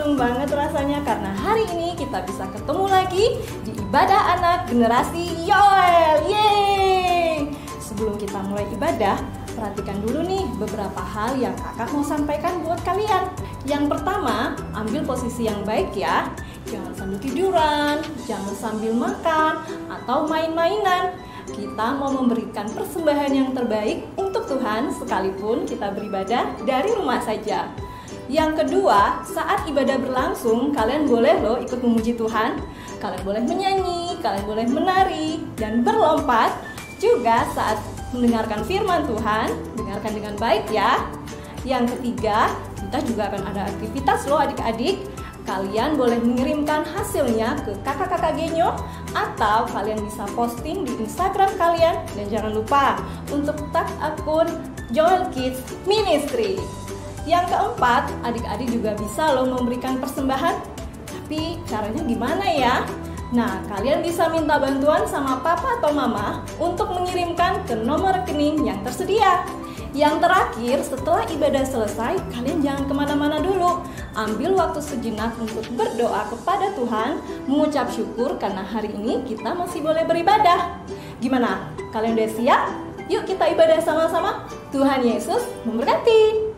seneng banget rasanya karena hari ini kita bisa ketemu lagi di ibadah anak generasi Yoel. Yeay! Sebelum kita mulai ibadah, perhatikan dulu nih beberapa hal yang kakak mau sampaikan buat kalian. Yang pertama, ambil posisi yang baik ya. Jangan sambil tiduran, jangan sambil makan, atau main-mainan. Kita mau memberikan persembahan yang terbaik untuk Tuhan sekalipun kita beribadah dari rumah saja. Yang kedua, saat ibadah berlangsung, kalian boleh loh ikut memuji Tuhan. Kalian boleh menyanyi, kalian boleh menari, dan berlompat. Juga saat mendengarkan firman Tuhan, dengarkan dengan baik ya. Yang ketiga, kita juga akan ada aktivitas loh adik-adik. Kalian boleh mengirimkan hasilnya ke kakak-kakak Genyo atau kalian bisa posting di Instagram kalian. Dan jangan lupa untuk tag akun Joel Kids Ministry. Yang keempat, adik-adik juga bisa loh memberikan persembahan. Tapi caranya gimana ya? Nah, kalian bisa minta bantuan sama papa atau mama untuk mengirimkan ke nomor rekening yang tersedia. Yang terakhir, setelah ibadah selesai, kalian jangan kemana-mana dulu. Ambil waktu sejenak untuk berdoa kepada Tuhan, mengucap syukur karena hari ini kita masih boleh beribadah. Gimana? Kalian udah siap? Yuk kita ibadah sama-sama. Tuhan Yesus memberkati.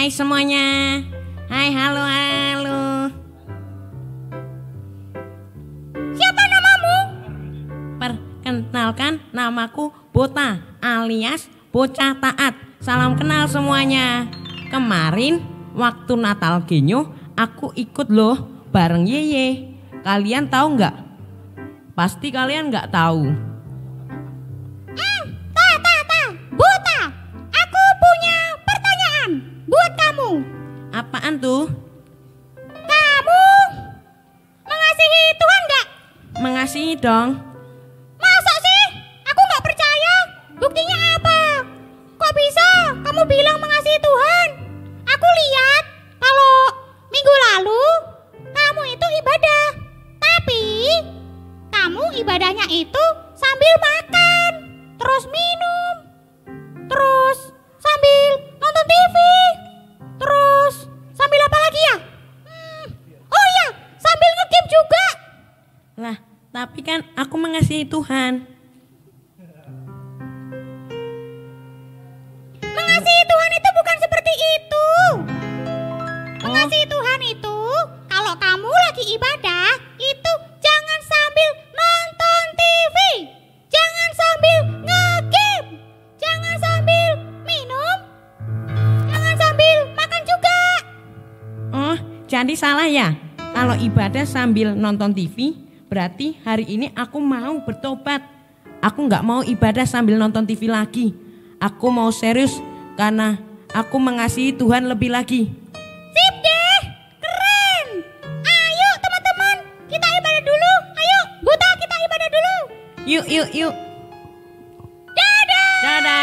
Hai semuanya. Hai, halo. Siapa namamu? Perkenalkan, namaku Bota alias Bocah Taat. Salam kenal semuanya. Kemarin waktu Natal Genyo aku ikut loh bareng Yeye. Kalian tahu nggak? Pasti kalian nggak tahu. Buta, aku punya pertanyaan buat kamu. Apaan tuh? Kamu mengasihi Tuhan nggak? Mengasihi dong. Masa sih? Aku nggak percaya. Buktinya apa? Kok bisa kamu bilang mengasihi Tuhan? Aku lihat kalau minggu lalu kamu itu ibadah. Tapi kamu ibadahnya itu sambil makan, terus minum, terus sambil nonton TV, terus sambil apa lagi ya? Oh iya, sambil nge-game juga. Lah, tapi kan aku mengasihi Tuhan. Mengasihi Tuhan itu bukan seperti itu. Mengasihi Tuhan itu kalau kamu lagi ibadah itu jangan sambil nonton TV, jangan sambil nge-game, jangan sambil minum, jangan sambil makan juga. Oh, jadi salah ya? Kalau ibadah sambil nonton TV, berarti hari ini aku mau bertobat. Aku nggak mau ibadah sambil nonton TV lagi. Aku mau serius karena aku mengasihi Tuhan lebih lagi. Sip deh, keren. Ayo teman-teman, kita ibadah dulu. Ayo, Buta, kita ibadah dulu. Yuk. Dadah. Dadah.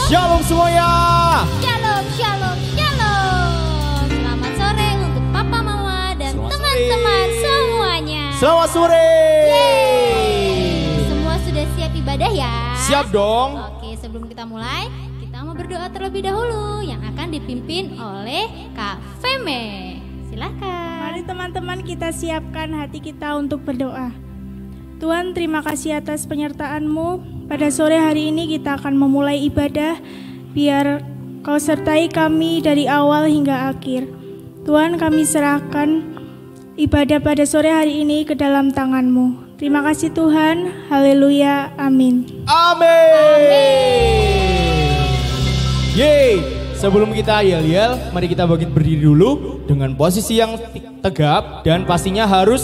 Shalom semuanya. Shalom. Selamat sore untuk papa, mama, dan teman-teman semuanya. Selamat sore. Semua sudah siap ibadah ya? Siap dong. Oke, sebelum kita mulai, kita mau berdoa terlebih dahulu yang akan dipimpin oleh Kak Feme. Silakan. Mari teman-teman kita siapkan hati kita untuk berdoa. Tuhan, terima kasih atas penyertaan-Mu. Pada sore hari ini kita akan memulai ibadah. Biar Kau sertai kami dari awal hingga akhir. Tuhan, kami serahkan ibadah pada sore hari ini ke dalam tangan-Mu. Terima kasih Tuhan. Haleluya. Amin. Amin. Yeay. Sebelum kita yel-yel, mari kita berdiri dulu dengan posisi yang tegap dan pastinya harus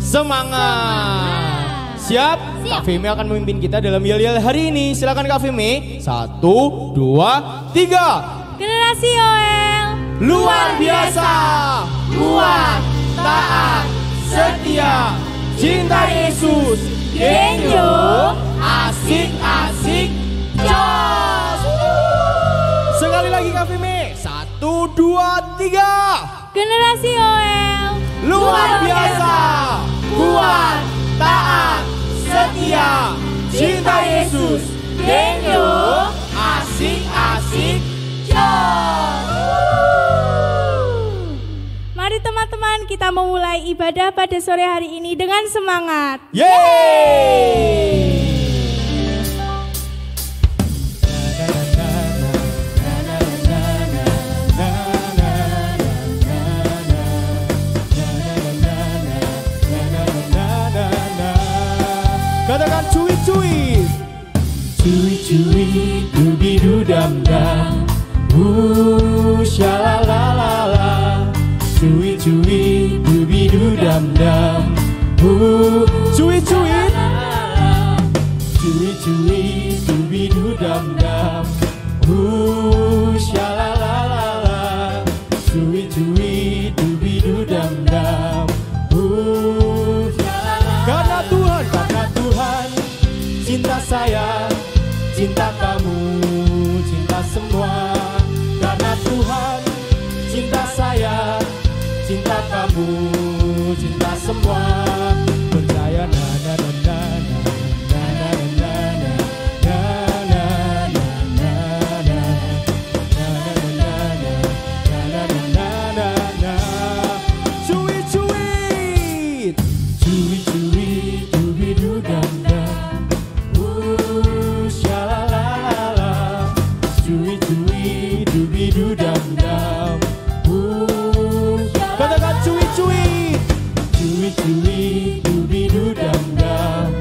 semangat. Siap? Kak Femi akan memimpin kita dalam yel-yel hari ini. Silakan Kak Femi. 1, 2, 3. Generasi Yoel. Luar biasa, kuat, taat, setia, cinta Yesus, genyo, asik-asik, jos. Sekali lagi Kak Femi. 1, 2, 3. Generasi Yoel. Luar biasa, kuat, taat, setia, cinta Yesus, genyo, asik-asik, jos. Mari teman-teman kita memulai ibadah pada sore hari ini dengan semangat. Yeay! Katakan cuit-cuit. Cuit-cuit, dubi-du-dam-dam, syalalala. Cuit-cuit, dubi-du-dam-dam, cuit-cuit. Cuit-cuit, dubi-du-dam-dam, syalalala. Cuit-cuit, dubi-du-dam-dam, karena Tuhan, cinta saya, cinta kamu, cinta semua. Karena Tuhan, cinta saya, cinta kamu, cinta semua. Percaya na na na na na na na na na na na na na. Cuit cuit, cuit cuit, dubi-du-dam-dam, syalalala. Cuit cuit, dubi-du-dam-dam. Katakan cuit-cuit. Cuit-cuit, dubi-du-dam-dam,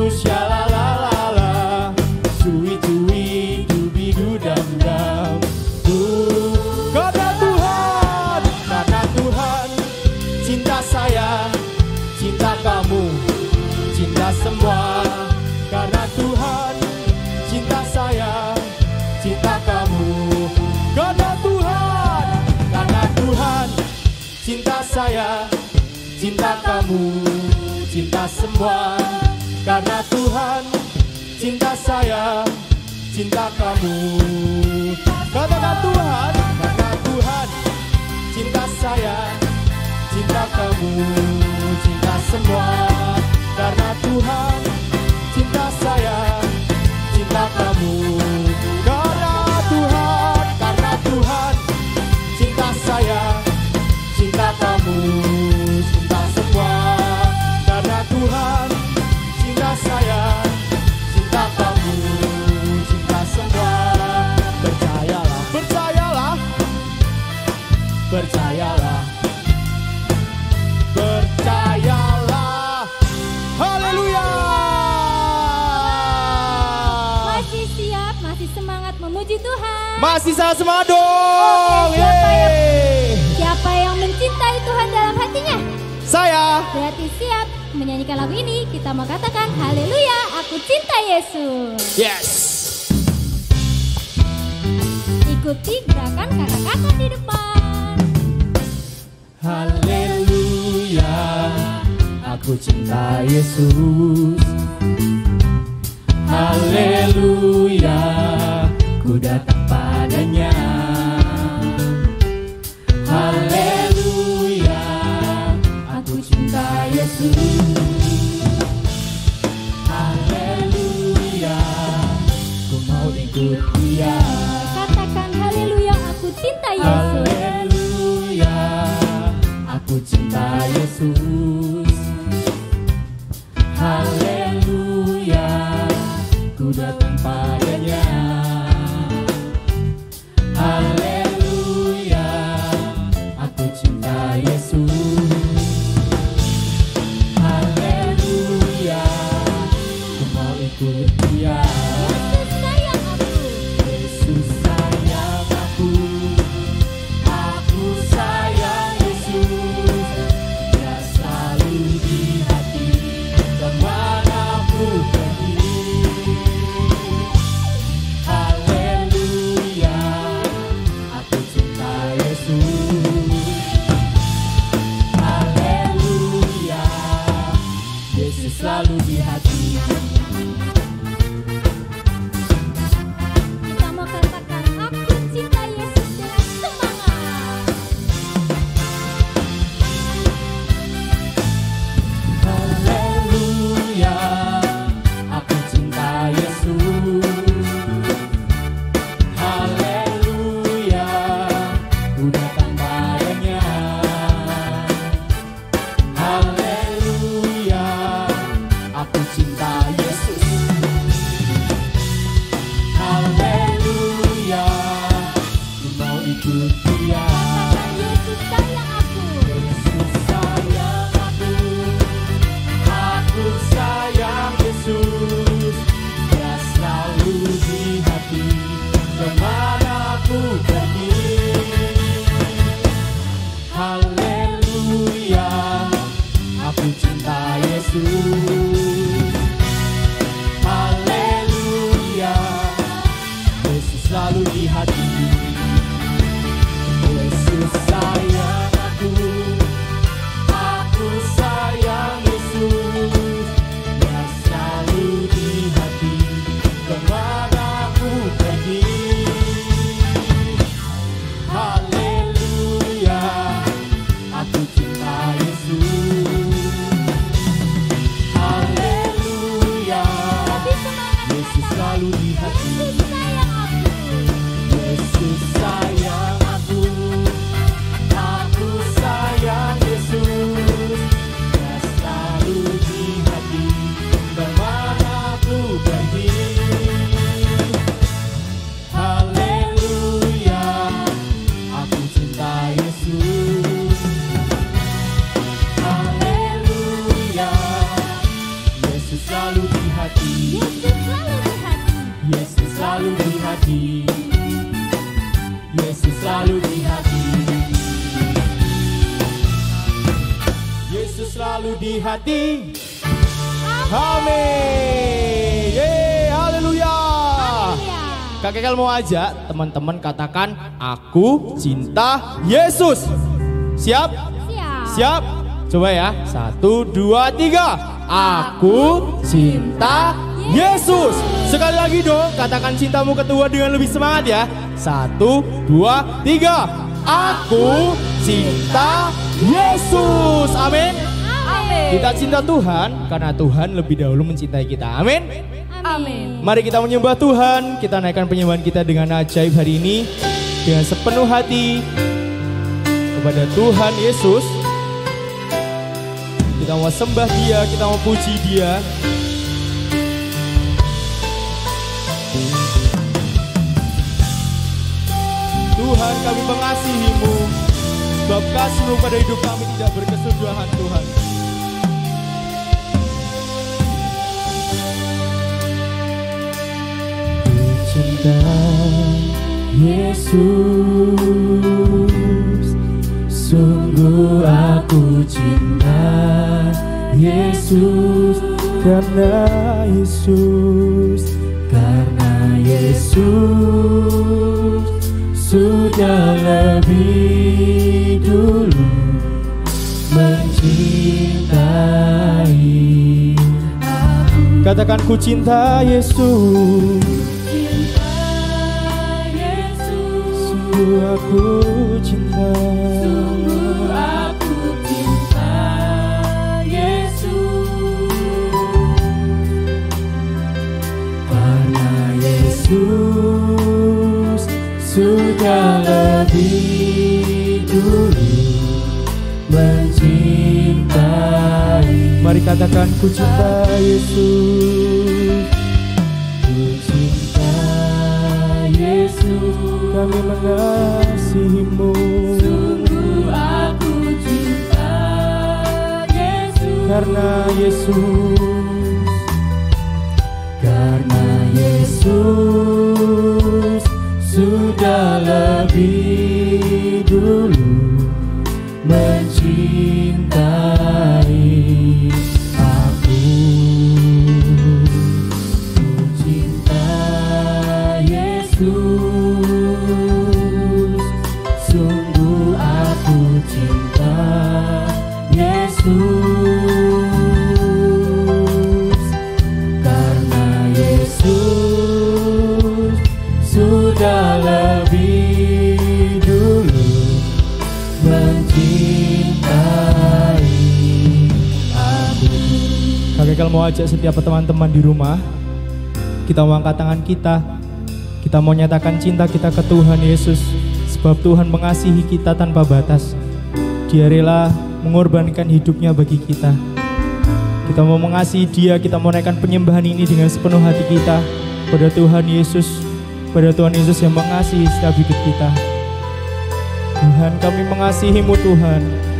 syalalala. Cuit-cuit, dubi-du-dam-dam. Karena Tuhan, cinta saya, cinta kamu, cinta semua. Karena Tuhan, cinta saya, cinta kamu. Karena Tuhan, cinta saya, cinta kamu, cinta semua. Karena Tuhan, cinta saya, cinta kamu. Katakan Tuhan, karena Tuhan, cinta saya, cinta kamu, cinta semua. Karena Tuhan, cinta saya, cinta kamu. Karena Tuhan, cinta saya, cinta kamu, cinta semua. Karena Tuhan, cinta saya, cinta kamu, cinta semua. Percayalah, percayalah, percayalah, percayalah. Haleluya. Masih siap, masih semangat memuji Tuhan. Masih sangat semangat dong. Oke, siapa Yeay. Siapa yang mencintai Tuhan dalam hatinya? Saya. Berarti siap menyanyikan lagu ini. Kita mau katakan haleluya, aku cinta Yesus. Yes. Ikuti gerakan kakak-kakak di depan. Haleluya, aku cinta Yesus. Haleluya, ku datang padanya. Haleluya, aku cinta Yesus. Haleluya, ku mau ikut Dia. Katakan haleluya, aku cinta Yesus. Haleluya, aku cinta Yesus. Haleluya, ku datang padanya. Haleluya. Yesus. Haleluya, Yesus selalu di hati. Kita mau katakan aku cinta Yesus dengan semangat. Haleluya, aku cinta Yesus. Haleluya, ku datang padanya. Haleluya, aku cinta Yesus. Haleluya, ku mau ikut Dia. Yesus sayang aku. Yesus sayang aku. Aku sayang Yesus, Dia selalu di hati, kemana aku pergi. Haleluya, aku cinta Yesus. Haleluya, Yesus selalu di hati. Yesus sayang aku sayang Yesus, Dia selalu di hati, kemana aku pergi. Haleluya, aku cinta Yesus. Haleluya, Yesus selalu di hati. Yesus sayang aku. Yesus sayang aku sayang Yesus, Dia selalu di hati, kemana aku pergi. Haleluya, aku cinta Yesus. Haleluya, Yesus selalu di hati. Yesus selalu di hati. Yesus selalu di hati. Yesus selalu di hati. Yesus selalu di hati. Amin. Yeay, haleluya. Kakek Kel mau ajak teman-teman katakan aku cinta Yesus. Siap? Siap. Siap? Coba ya. 1, 2, 3. Aku cinta Yesus. Sekali lagi dong, katakan cintamu ke Tuhan dengan lebih semangat ya. 1, 2, 3. Aku cinta Yesus. Amin. Amin. Kita cinta Tuhan karena Tuhan lebih dahulu mencintai kita. Amin. Amin. Mari kita menyembah Tuhan. Kita naikkan penyembahan kita dengan ajaib hari ini dengan sepenuh hati kepada Tuhan Yesus. Kita mau sembah Dia, kita mau puji Dia. Tuhan, kami mengasihi-Mu, sebab kasih-Mu pada hidup kami tidak berkesudahan, Tuhan. Ku cinta Yesus, sungguh aku cinta Yesus, karena Yesus sudah lebih dulu mencintai aku. Katakan ku cinta Yesus. Sungguh aku cinta. Sungguh aku cinta Yesus. Karena Yesus sudah lebih dulu mencintai. Mari katakan ku cinta Yesus. Ku cinta Yesus, kami mengasihi-Mu. Sungguh aku cinta Yesus. Karena Yesus sudah lebih dulu mencintai aku. Ku cinta Yesus, sungguh mau ajak setiap teman-teman di rumah, kita mau angkat tangan kita mau nyatakan cinta kita ke Tuhan Yesus. Sebab Tuhan mengasihi kita tanpa batas. Dia rela mengorbankan hidupnya bagi kita. Kita mau mengasihi Dia, kita mau naikkan penyembahan ini dengan sepenuh hati kita pada Tuhan Yesus, yang mengasihi setiap hidup kita. Tuhan, kami mengasihi-Mu Tuhan.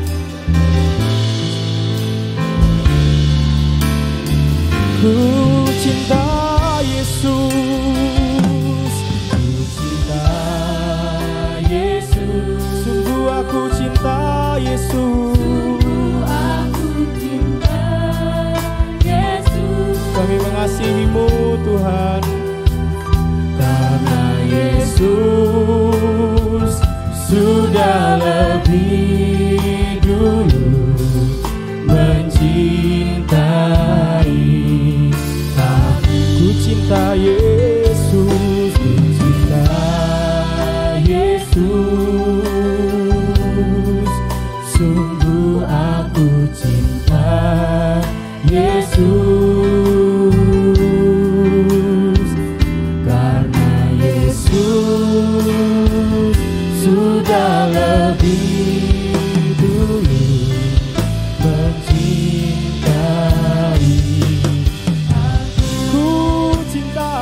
Ku cinta Yesus, ku cinta Yesus, sungguh aku cinta Yesus, aku cinta Yesus. Kami mengasihi-Mu Tuhan, karena Yesus sudah lebih dulu mencintai. Ku cinta Yesus, ku cinta Yesus, sungguh aku cinta Yesus, karena Yesus sudah lebih dulu mencintai. Ku cinta,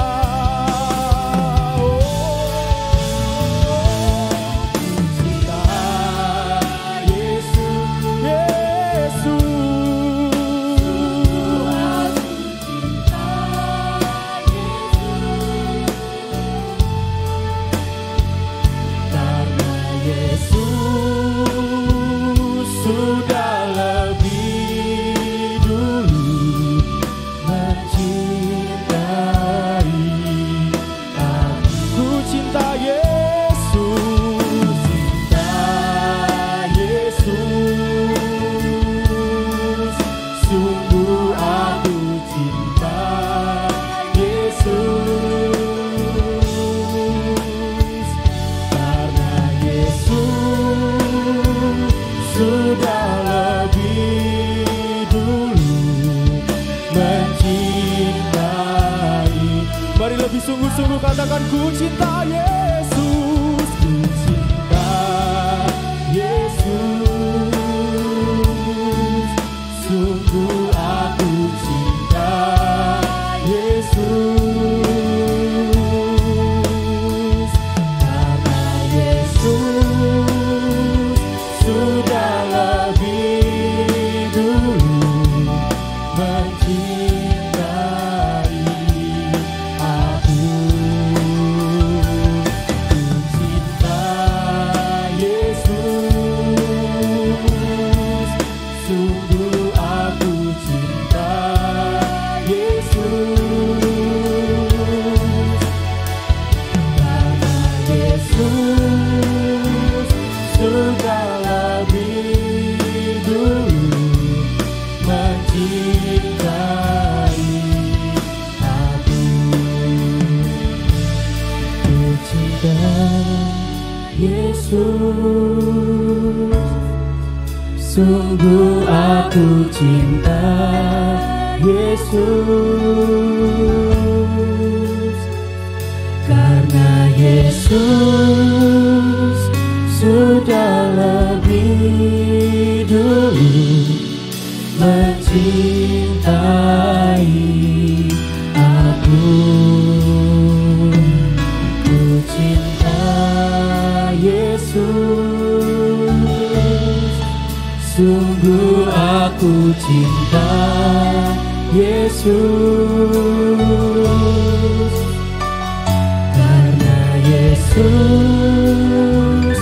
oh, ku cinta Yesus, Yesus, aku cinta Yesus, karena Yesus sudah lebih dulu mencintai aku. Cinta Yesus, cinta Yesus, sungguh aku cinta Yesus, karena Yesus sudah lebih dulu mencintai. Mari lebih sungguh-sungguh katakan, ku cinta Yesus, ku cinta Yesus, sungguh aku cinta Yesus, karena Yesus sudah lebih dulu mencintai aku. Ku cinta Yesus, sungguh aku cinta Yesus, karena Yesus sudah lebih dulu mencintai aku. Ku cinta Yesus, sungguh aku cinta Yesus, karena Yesus sudah lebih dulu mencintai aku. Ku cinta Yesus, sungguh aku cinta Yesus, karena Yesus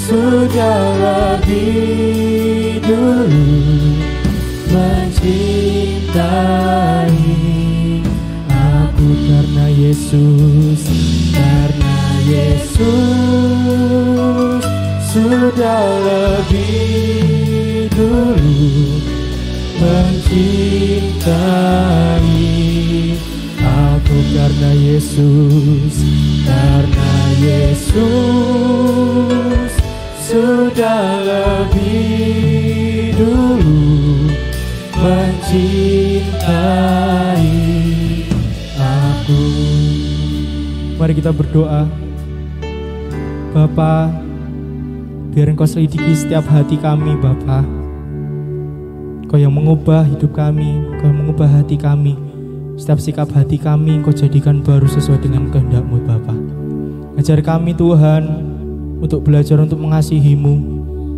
sudah lebih dulu mencintai aku. Karena Yesus sudah lebih dulu mencintai aku. Karena Yesus sudah lebih dulu mencintai menyertai aku. Mari kita berdoa. Bapa, biar Engkau selidiki setiap hati kami, Bapa. Engkau yang mengubah hidup kami, Engkau yang mengubah hati kami. Setiap sikap hati kami Engkau jadikan baru sesuai dengan kehendak-Mu, Bapa. Ajar kami Tuhan untuk belajar untuk mengasihi-Mu,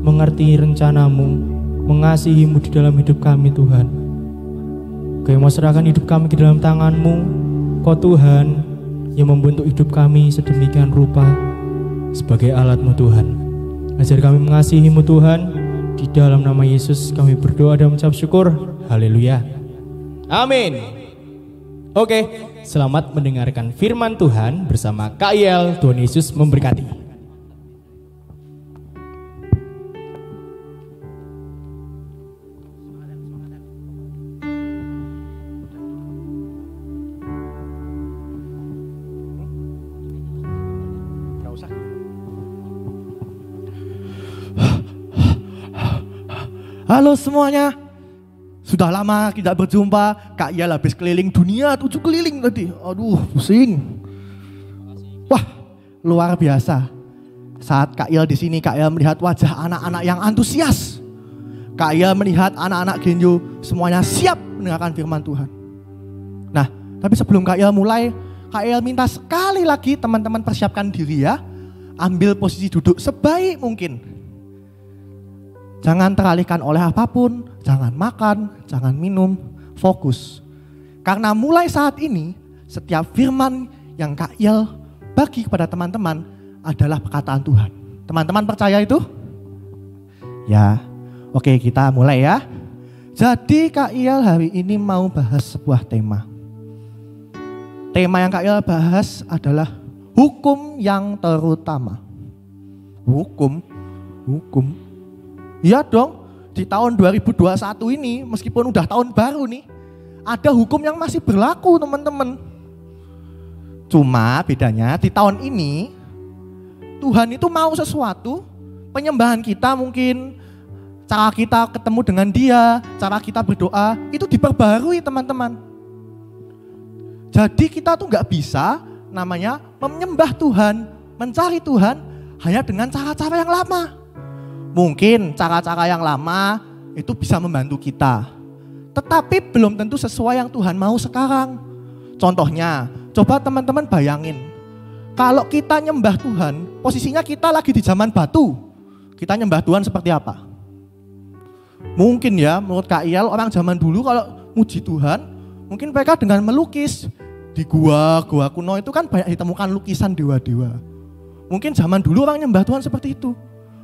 mengerti rencana-Mu, mengasihi-Mu di dalam hidup kami, Tuhan. Engkau yang mau serahkan hidup kami ke dalam tangan-Mu. Engkau Tuhan yang membentuk hidup kami sedemikian rupa sebagai alat-Mu, Tuhan. Ajar kami mengasihi-Mu, Tuhan. Di dalam nama Yesus kami berdoa dan mengucap syukur. Haleluya. Amin. Oke, selamat mendengarkan firman Tuhan bersama Kak Yel. Tuhan Yesus memberkati. Halo semuanya, sudah lama tidak berjumpa. Kak Yel habis keliling dunia 7 keliling tadi. Aduh, pusing. Wah, luar biasa. Saat Kak Yel di sini, Kak Yel melihat wajah anak-anak yang antusias. Kak Yel melihat anak-anak Genjo semuanya siap mendengarkan firman Tuhan. Nah, tapi sebelum Kak Yel mulai, Kak Yel minta sekali lagi teman-teman persiapkan diri ya. Ambil posisi duduk sebaik mungkin. Jangan teralihkan oleh apapun, jangan makan, jangan minum, fokus. Karena mulai saat ini, setiap firman yang Kak Yel bagi kepada teman-teman adalah perkataan Tuhan. Teman-teman percaya itu? Ya, oke kita mulai ya. Jadi Kak Yel hari ini mau bahas sebuah tema. Tema yang Kak Yel bahas adalah hukum yang terutama. Hukum. Iya dong, di tahun 2021 ini meskipun udah tahun baru nih, ada hukum yang masih berlaku teman-teman. Cuma bedanya di tahun ini, Tuhan itu mau sesuatu, penyembahan kita mungkin, cara kita ketemu dengan Dia, cara kita berdoa, itu diperbarui teman-teman. Jadi kita tuh gak bisa namanya menyembah Tuhan, mencari Tuhan hanya dengan cara-cara yang lama. Mungkin cara-cara yang lama itu bisa membantu kita. Tetapi belum tentu sesuai yang Tuhan mau sekarang. Contohnya, coba teman-teman bayangin. Kalau kita nyembah Tuhan, posisinya kita lagi di zaman batu. Kita nyembah Tuhan seperti apa? Mungkin ya, menurut Kak Yel, orang zaman dulu kalau muji Tuhan, mungkin mereka dengan melukis. Di gua kuno itu kan banyak ditemukan lukisan dewa-dewa. Mungkin zaman dulu orang nyembah Tuhan seperti itu.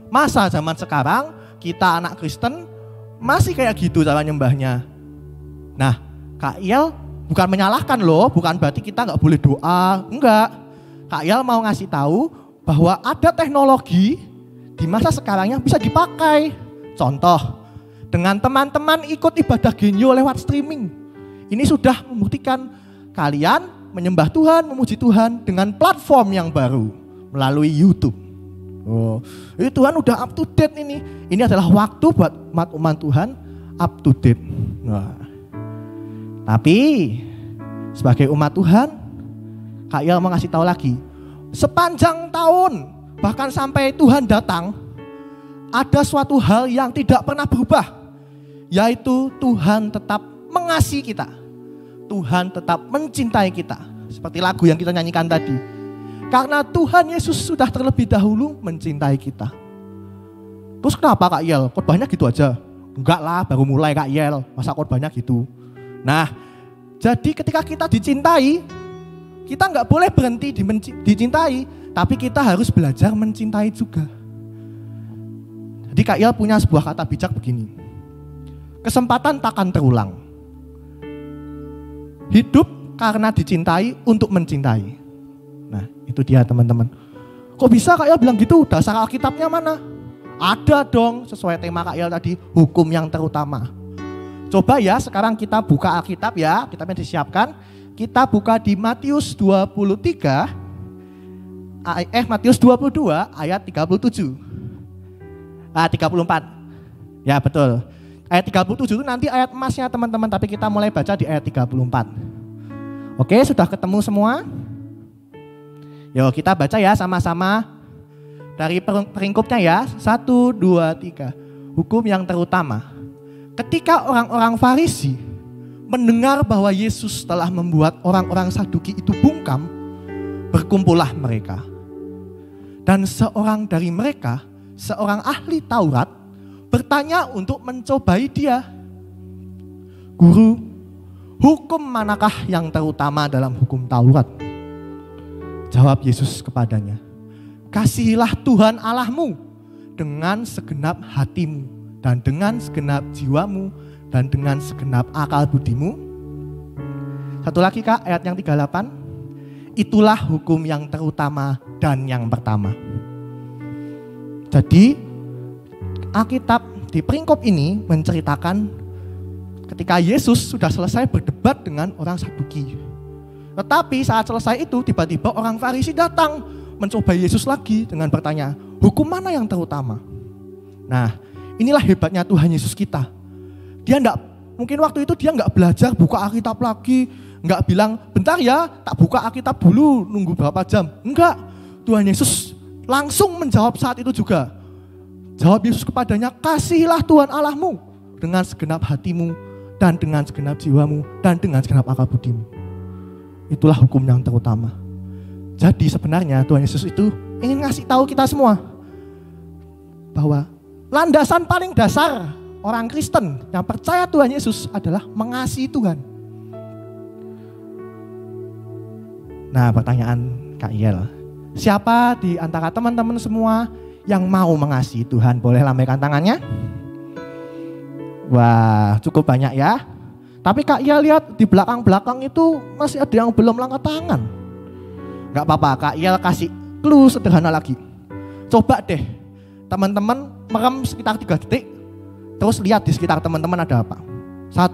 Masa zaman sekarang kita anak Kristen masih kayak gitu cara nyembahnya. Nah, Kak Yel bukan menyalahkan loh, bukan berarti kita nggak boleh doa, enggak. Kak Yel mau ngasih tahu bahwa ada teknologi di masa sekarang yang bisa dipakai. Contoh, dengan teman-teman ikut ibadah Genyo lewat streaming. Ini sudah membuktikan kalian menyembah Tuhan, memuji Tuhan dengan platform yang baru melalui YouTube. Oh, ini Tuhan udah up to date ini. Ini adalah waktu buat umat Tuhan up to date. Nah, tapi sebagai umat Tuhan, Kak Yel mau ngasih tahu lagi. Sepanjang tahun, bahkan sampai Tuhan datang, ada suatu hal yang tidak pernah berubah. Yaitu Tuhan tetap mengasihi kita. Tuhan tetap mencintai kita. Seperti lagu yang kita nyanyikan tadi. Karena Tuhan Yesus sudah terlebih dahulu mencintai kita. Terus kenapa Kak Yel? Khotbahnya gitu aja? Enggak lah, baru mulai Kak Yel. Masa khotbahnya gitu? Nah, jadi ketika kita dicintai, kita enggak boleh berhenti dicintai. Tapi kita harus belajar mencintai juga. Jadi Kak Yel punya sebuah kata bijak begini. Kesempatan takkan terulang. Hidup karena dicintai untuk mencintai. Nah, itu dia teman-teman. Kok bisa Kak Yel bilang gitu? Dasar Alkitabnya mana? Ada dong, sesuai tema Kak Yel tadi, hukum yang terutama. Coba ya, sekarang kita buka Alkitab ya, kitabnya disiapkan. Kita buka di Matius 22 ayat 37. 34. Ya betul. Ayat 37 itu nanti ayat emasnya teman-teman, tapi kita mulai baca di ayat 34. Oke, sudah ketemu semua? Yuk kita baca ya sama-sama dari peringkupnya ya. 1, 2, 3. Hukum yang terutama. Ketika orang-orang Farisi mendengar bahwa Yesus telah membuat orang-orang Saduki itu bungkam, berkumpullah mereka. Dan seorang dari mereka, seorang ahli Taurat, bertanya untuk mencobai dia. Guru, hukum manakah yang terutama dalam hukum Taurat? Jawab Yesus kepadanya, kasihilah Tuhan Allahmu dengan segenap hatimu dan dengan segenap jiwamu dan dengan segenap akal budimu. Satu lagi Kak, ayat yang 38. Itulah hukum yang terutama dan yang pertama. Jadi Alkitab di peringkop ini menceritakan ketika Yesus sudah selesai berdebat dengan orang Saduki. Tetapi saat selesai itu tiba-tiba orang Farisi datang mencoba Yesus lagi dengan bertanya, hukum mana yang terutama? Nah, inilah hebatnya Tuhan Yesus kita. Dia mungkin waktu itu dia enggak belajar buka Alkitab lagi, enggak bilang, bentar ya tak buka Alkitab dulu nunggu berapa jam. Enggak, Tuhan Yesus langsung menjawab saat itu juga. Jawab Yesus kepadanya, kasihilah Tuhan Allahmu dengan segenap hatimu dan dengan segenap jiwamu dan dengan segenap akal budimu. Itulah hukum yang terutama. Jadi sebenarnya Tuhan Yesus itu ingin ngasih tahu kita semua bahwa landasan paling dasar orang Kristen yang percaya Tuhan Yesus adalah mengasihi Tuhan. Nah, pertanyaan Kak Yel, siapa di antara teman-teman semua yang mau mengasihi Tuhan, boleh lambaikan tangannya? Wah, cukup banyak ya. Tapi Kak Ia lihat di belakang-belakang itu masih ada yang belum angkat tangan. Gak apa-apa, Kak Ia kasih clue sederhana lagi. Coba deh, teman-teman merem sekitar 3 detik, terus lihat di sekitar teman-teman ada apa. 1,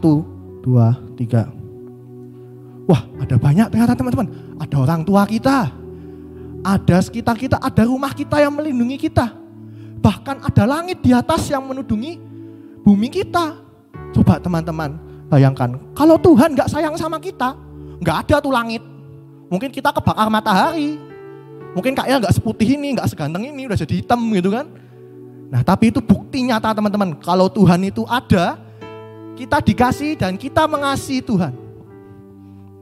2, 3. Wah, ada banyak ternyata teman-teman. Ada orang tua kita. Ada sekitar kita, ada rumah kita yang melindungi kita. Bahkan ada langit di atas yang menudungi bumi kita. Coba teman-teman bayangkan, kalau Tuhan gak sayang sama kita, gak ada tuh langit. Mungkin kita kebakar matahari. Mungkin kayaknya gak seputih ini, gak seganteng ini, udah jadi hitam gitu kan. Nah tapi itu bukti nyata teman-teman, kalau Tuhan itu ada, kita dikasih dan kita mengasihi Tuhan.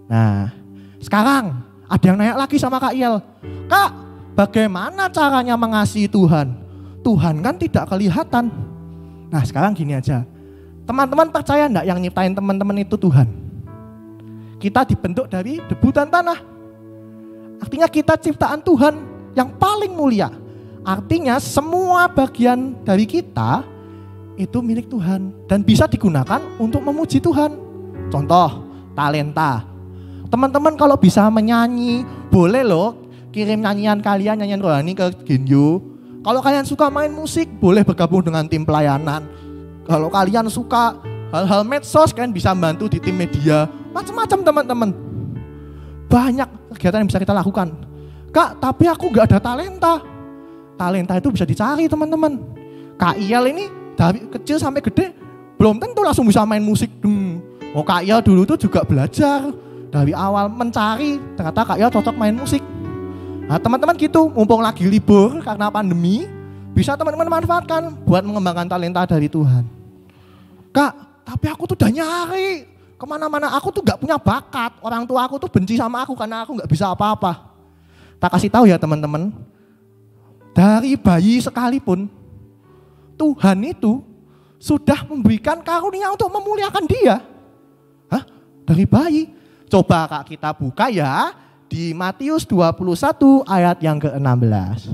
Nah sekarang ada yang nanya lagi sama Kak Iel, Kak, bagaimana caranya mengasihi Tuhan? Tuhan kan tidak kelihatan. Nah sekarang gini aja, teman-teman percaya enggak yang nyiptain teman-teman itu Tuhan? Kita dibentuk dari debu dan tanah. Artinya kita ciptaan Tuhan yang paling mulia. Artinya semua bagian dari kita itu milik Tuhan dan bisa digunakan untuk memuji Tuhan. Contoh, talenta. Teman-teman kalau bisa menyanyi, boleh loh kirim nyanyian kalian, nyanyian rohani ke Genyo. Kalau kalian suka main musik, boleh bergabung dengan tim pelayanan. Kalau kalian suka hal-hal medsos, kalian bisa bantu di tim media. Macam-macam teman-teman. Banyak kegiatan yang bisa kita lakukan. Kak, tapi aku gak ada talenta. Talenta itu bisa dicari teman-teman. Kak Iel ini dari kecil sampai gede, belum tentu langsung bisa main musik. Oh Kak Iel dulu tuh juga belajar. Dari awal mencari, ternyata Kak Iel cocok main musik. Nah teman-teman gitu, mumpung lagi libur karena pandemi, bisa teman-teman manfaatkan buat mengembangkan talenta dari Tuhan. Kak, tapi aku tuh udah nyari kemana-mana, aku tuh gak punya bakat. Orang tua aku tuh benci sama aku karena aku gak bisa apa-apa. Tak kasih tahu ya teman-teman, dari bayi sekalipun, Tuhan itu sudah memberikan karunia untuk memuliakan dia. Hah? Dari bayi? Coba Kak kita buka ya di Matius 21 ayat yang ke-16.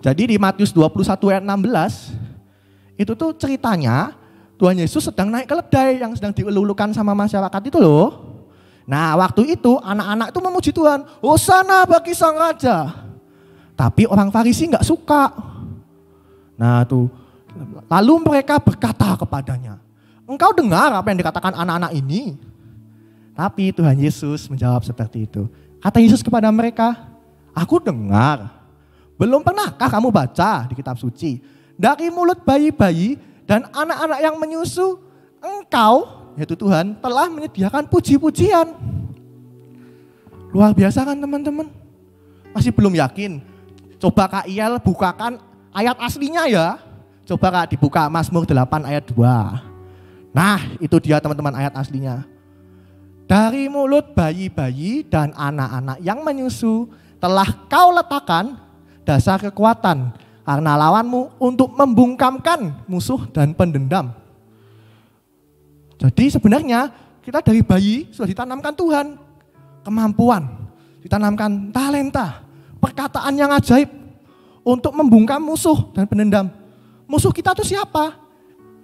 Jadi di Matius 21 ayat 16 itu tuh ceritanya Tuhan Yesus sedang naik keledai yang sedang dielulukan sama masyarakat itu loh. Nah waktu itu anak-anak itu memuji Tuhan, Hosana bagi sang raja. Tapi orang Farisi gak suka. Nah tuh, lalu mereka berkata kepadanya, engkau dengar apa yang dikatakan anak-anak ini? Tapi Tuhan Yesus menjawab seperti itu. Kata Yesus kepada mereka, aku dengar Belum pernahkah kamu baca di kitab suci? Dari mulut bayi-bayi dan anak-anak yang menyusu, engkau, yaitu Tuhan, telah menyediakan puji-pujian. Luar biasa kan teman-teman? Masih belum yakin? Coba Kak Iyal bukakan ayat aslinya ya. Coba Kak dibuka Mazmur 8 ayat 2. Nah itu dia teman-teman ayat aslinya. Dari mulut bayi-bayi dan anak-anak yang menyusu telah kau letakkan dasar kekuatan karena lawanmu untuk membungkamkan musuh dan pendendam. Jadi sebenarnya kita dari bayi sudah ditanamkan Tuhan kemampuan, ditanamkan talenta, perkataan yang ajaib untuk membungkam musuh dan pendendam. Musuh kita itu siapa?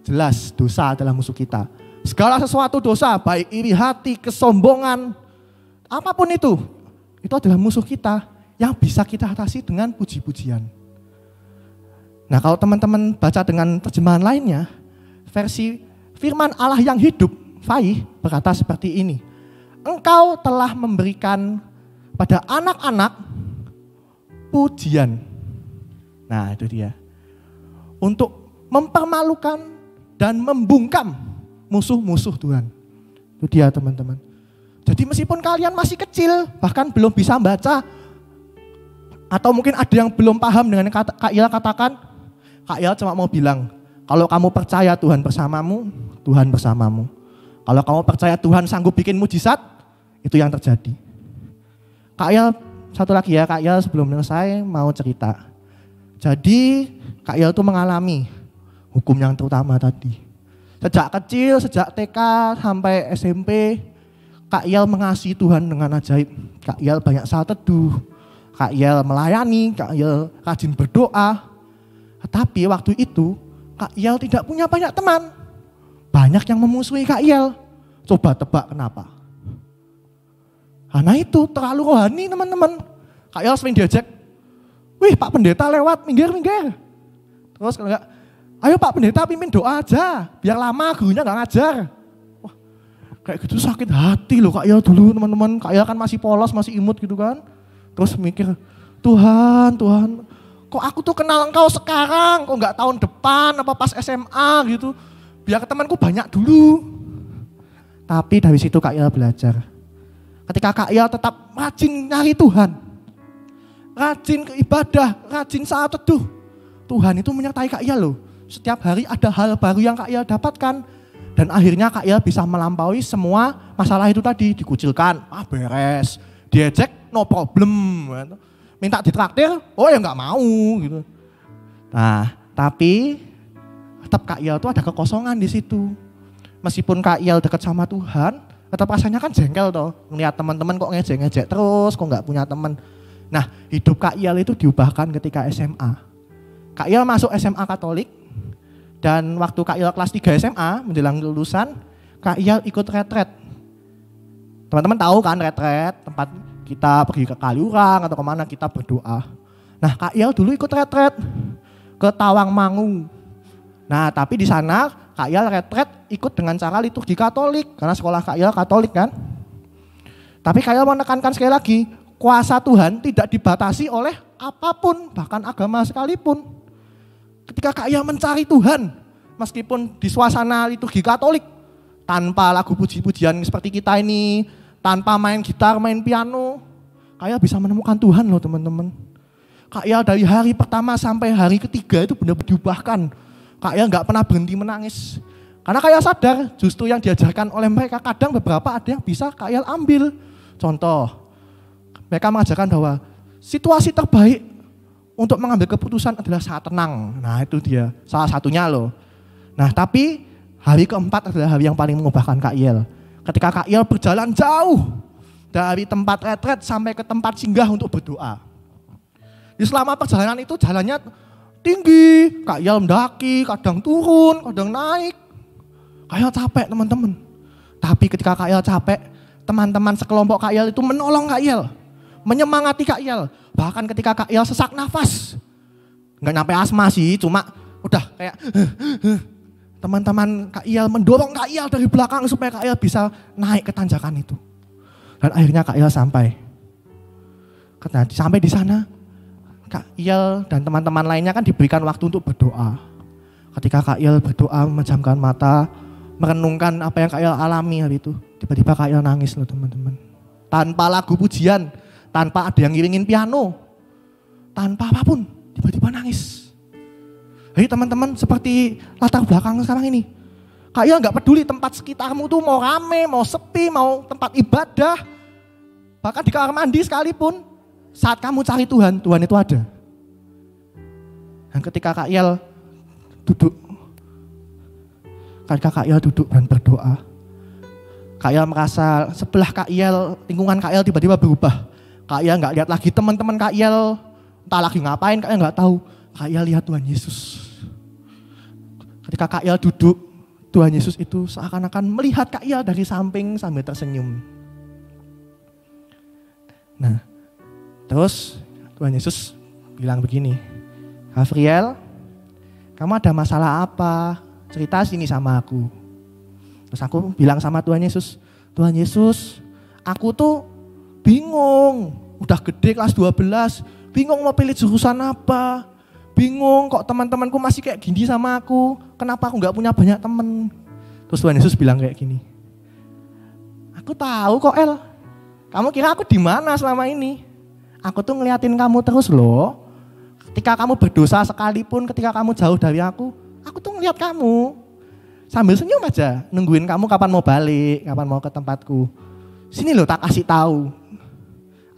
Jelas dosa adalah musuh kita. Segala sesuatu dosa, baik iri hati, kesombongan, apapun itu adalah musuh kita yang bisa kita atasi dengan puji-pujian. Nah kalau teman-teman baca dengan terjemahan lainnya, versi firman Allah yang hidup, Fai berkata seperti ini. Engkau telah memberikan pada anak-anak pujian. Nah itu dia. Untuk mempermalukan dan membungkam musuh-musuh Tuhan. Itu dia teman-teman. Jadi meskipun kalian masih kecil, bahkan belum bisa baca, atau mungkin ada yang belum paham dengan Kak Iyal katakan, Kak Iyal cuma mau bilang, kalau kamu percaya Tuhan bersamamu, Tuhan bersamamu. Kalau kamu percaya Tuhan sanggup bikin mujizat, itu yang terjadi. Kak Iyal, satu lagi ya, Kak Iyal sebelum selesai mau cerita. Jadi Kak Iyal itu mengalami hukum yang terutama tadi. Sejak kecil, sejak TK sampai SMP, Kak Iyal mengasihi Tuhan dengan ajaib. Kak Iyal banyak saat teduh, Kak Iyal melayani, Kak Iyal rajin berdoa. Tetapi waktu itu, Kak Iyal tidak punya banyak teman. Banyak yang memusuhi Kak Iyal. Coba tebak kenapa? Karena itu terlalu rohani teman-teman. Kak Iyal sering diajak, wih Pak Pendeta lewat, minggir-minggir. Terus kalau enggak, ayo Pak Pendeta pimpin doa aja, biar lama gurunya gak ngajar. Wah, kayak gitu sakit hati loh Kak Iyal dulu teman-teman. Kak Iyal kan masih polos, masih imut gitu kan. Terus mikir, Tuhan, kok aku tuh kenal engkau sekarang, kok gak tahun depan, apa pas SMA gitu. Biar temanku banyak dulu. Tapi dari situ Kak Iyal belajar. Ketika Kak Iyal tetap rajin nyari Tuhan, rajin ke ibadah, rajin saat teduh, Tuhan itu menyertai Kak Iyal loh. Setiap hari ada hal baru yang Kak Iyal dapatkan. Dan akhirnya Kak Iyal bisa melampaui semua masalah itu tadi. Dikucilkan, beres. Diejek, no problem. Minta ditraktir, oh ya gak mau gitu. Nah, tapi tetap Kak Iyal itu ada kekosongan di situ. Meskipun Kak Iyal dekat sama Tuhan, tetap rasanya kan jengkel toh. Ngelihat teman-teman kok ngejek-ngejek terus, kok gak punya teman. Nah, hidup Kak Iyal itu diubahkan ketika SMA. Kak Iyal masuk SMA Katolik. Dan waktu Kak Iyal kelas 3 SMA menjelang lulusan, Kak Iyal ikut retret. Teman-teman tahu kan retret, tempat kita pergi ke Kaliurang atau kemana kita berdoa. Nah Kak Iyal dulu ikut retret ke Tawangmangu. Nah tapi di sana Kak Iyal retret ikut dengan cara liturgi Katolik, karena sekolah Kak Iyal Katolik kan. Tapi Kak Iyal menekankan sekali lagi, kuasa Tuhan tidak dibatasi oleh apapun, bahkan agama sekalipun. Ketika Kak Iyal mencari Tuhan, meskipun di suasana liturgi Katolik, tanpa lagu puji-pujian seperti kita ini, tanpa main gitar, main piano, Kak Iyal bisa menemukan Tuhan loh teman-teman. Kak Iyal dari hari pertama sampai hari ketiga itu benar-benar diubahkan. Kak Iyal gak pernah berhenti menangis. Karena Kak Iyal sadar justru yang diajarkan oleh mereka kadang beberapa ada yang bisa Kak Iyal ambil. Contoh, mereka mengajarkan bahwa situasi terbaik untuk mengambil keputusan adalah saat tenang. Nah itu dia, salah satunya loh. Nah tapi hari keempat adalah hari yang paling mengubahkan Kak Iyal. Ketika Kak Iyal berjalan jauh dari tempat retret sampai ke tempat singgah untuk berdoa. Di selama perjalanan itu jalannya tinggi, Kak Iyal mendaki, kadang turun, kadang naik. Kak Iyal capek teman-teman. Tapi ketika Kak Iyal capek, teman-teman sekelompok Kak Iyal itu menolong Kak Iyal. Menyemangati Kak Iyal. Bahkan ketika Kak Iyal sesak nafas. Enggak nyampe asma sih, cuma udah kayak teman-teman Kak Iyal mendorong Kak Iyal dari belakang supaya Kak Iyal bisa naik ke tanjakan itu. Dan akhirnya Kak Iyal sampai. Sampai di sana, Kak Il dan teman-teman lainnya kan diberikan waktu untuk berdoa. Ketika Kak Il berdoa, memejamkan mata, merenungkan apa yang Kak Il alami hari itu, tiba-tiba Kak Il nangis loh teman-teman. Tanpa lagu pujian, tanpa ada yang ngiringin piano, tanpa apapun, tiba-tiba nangis. Jadi teman-teman, seperti latar belakang sekarang ini, Kak Il gak peduli tempat sekitarmu tuh mau rame, mau sepi, mau tempat ibadah, bahkan di kamar mandi sekalipun, saat kamu cari Tuhan, Tuhan itu ada. Dan ketika Kak Il duduk dan berdoa, Kak Il merasa sebelah Kak Il, lingkungan Kak Il tiba-tiba berubah. Kak Il gak lihat lagi teman-teman Kak Il, entah lagi ngapain, Kak Il gak tahu. Kak Il lihat Tuhan Yesus. Ketika Kak Il duduk, Tuhan Yesus itu seakan-akan melihat Kak Il dari samping sambil tersenyum. Nah, terus Tuhan Yesus bilang begini, Gabriel, kamu ada masalah apa? Cerita sini sama aku. Terus aku bilang sama Tuhan Yesus, Tuhan Yesus, aku tuh bingung, udah gede kelas 12, bingung mau pilih jurusan apa. Bingung kok teman-temanku masih kayak gini sama aku, kenapa aku gak punya banyak temen. Terus Tuhan Yesus bilang kayak gini, aku tahu kok El, kamu kira aku di mana selama ini? Aku tuh ngeliatin kamu terus loh. Ketika kamu berdosa sekalipun, ketika kamu jauh dari aku tuh ngeliat kamu. Sambil senyum aja, nungguin kamu kapan mau balik, kapan mau ke tempatku. Sini loh tak kasih tahu.